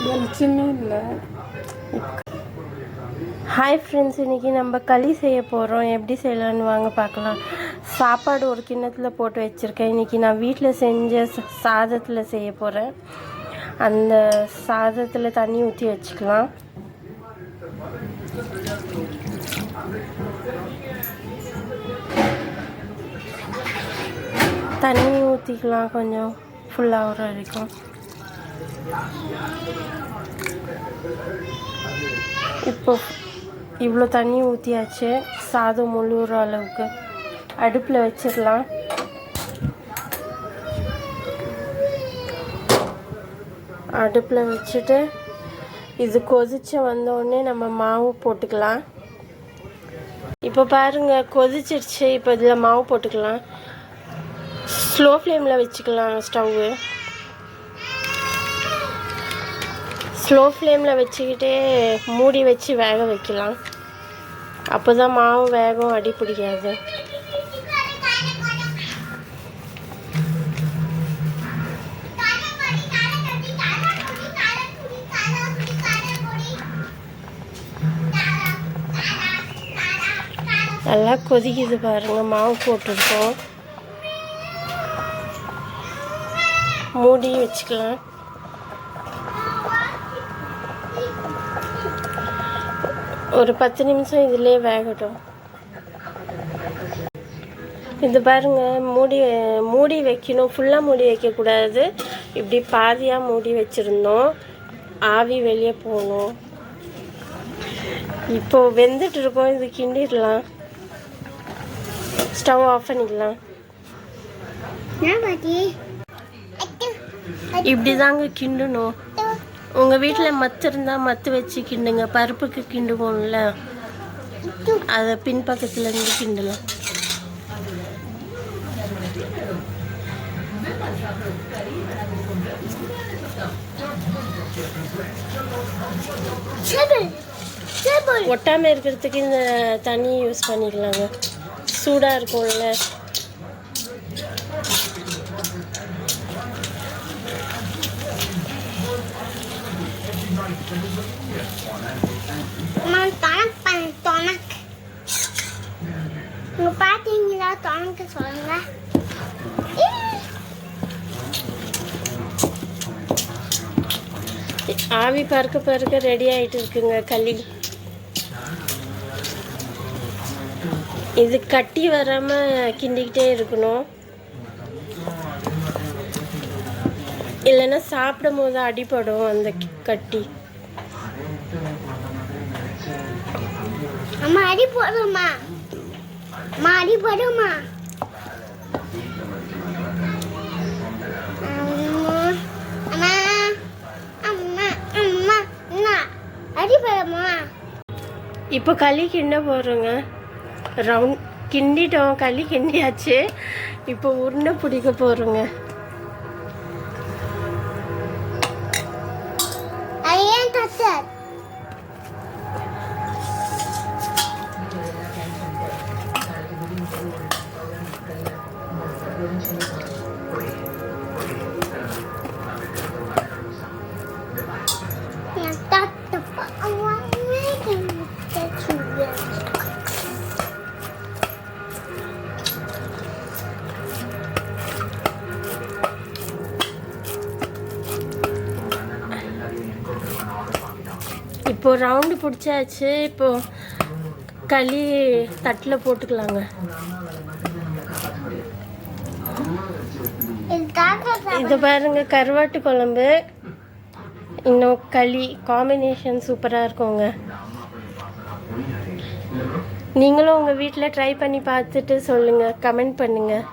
வெளிச்சமே இல்லை. Hi friends, இன்றைக்கி நம்ம களி செய்ய போகிறோம். எப்படி செய்யலான்னு வாங்க பார்க்கலாம். சாப்பாடு ஒரு கிண்ணத்தில் போட்டு வச்சுருக்கேன். இன்றைக்கி நான் வீட்டில் செஞ்ச சாதத்தில் செய்ய போகிறேன். அந்த சாதத்தில் தண்ணி ஊற்றி வச்சுக்கலாம். தண்ணி ஊற்றிக்கலாம் கொஞ்சம் ஃபுல்லாகிற வரைக்கும். இப்போ இவ்வளோ தண்ணி ஊற்றியாச்சு. சாதம் முழுகிற அளவுக்கு அடுப்பில் வச்சிடலாம். அடுப்பில் வச்சுட்டு இது கொதிச்சு வந்தோடனே நம்ம மாவு போட்டுக்கலாம். இப்போ பாருங்கள் கொதிச்சிருச்சு. இப்போ இதில் மாவு போட்டுக்கலாம். ஸ்லோ ஃப்ளேமில் வச்சுக்கலாம். ஸ்டவ்வு ஸ்லோ ஃப்ளேமில் வச்சுக்கிட்டே மூடி வச்சு வேக வைக்கலாம். அப்போ தான் மாவு வேகம் அடி பிடிக்காது. நல்லா கொதிக்குது பாருங்கள். மாவு போட்டுருக்கோம். மூடி வச்சுக்கலாம். ஒரு 10 நிமிஷம் இதிலே வேகட்டும். இது பாருங்கள் மூடி வைக்கணும். ஃபுல்லாக மூடி வைக்கக்கூடாது. இப்படி பாதியாக மூடி வச்சுருந்தோம். ஆவி வெளியே போகணும். இப்போது வெந்துட்டு இருக்கோம். இது கிண்டிடலாம். ஸ்டவ் ஆஃப் பண்ணிக்கலாம். இப்படி தாங்க கிண்டணும். உங்கள் வீட்டில் மத்து இருந்தால் மத்து வச்சு கிண்டுங்க. பருப்புக்கு கிண்டுவோம்ல, அதை பின்பக்கத்தில் இருந்து கிண்டலாம். ஒட்டாமல் இருக்கிறதுக்கு இந்த தண்ணி யூஸ் பண்ணிக்கலாங்க. சூடாக இருக்கும்ல. பார்த்தீங்களா? தொணக்கு சொல்லுங்க. ஆவி பறக்க ரெடி ஆகிட்டு இருக்குங்க களி. இது கட்டி வராமல் கிண்டிக்கிட்டே இருக்கணும். இல்லைன்னா சாப்பிடும் போது அடிபடும் அந்த கட்டி. அம்மா அடி போடுமா? அம்மா அடி போடுமா? அம்மா அம்மா அம்மா அம்மா அடி போடுமா? இப்போ களி கிண்ட போகிறோங்க. ரவுண்ட் கிண்டிட்டோம். களி கிண்டியாச்சு. இப்போ உருண்டை பிடிக்க போகிறோங்க. இப்போ ரவுண்டு பிடிச்சாச்சு. இப்போ களி தட்டில் போட்டுக்கலாங்க. இது பாருங்க கருவாட்டு குழம்பு, இன்னும் களி காம்பினேஷன் சூப்பராக இருக்குங்க. நீங்களும் உங்கள் வீட்டில் ட்ரை பண்ணி பார்த்துட்டு சொல்லுங்கள், கமெண்ட் பண்ணுங்கள்.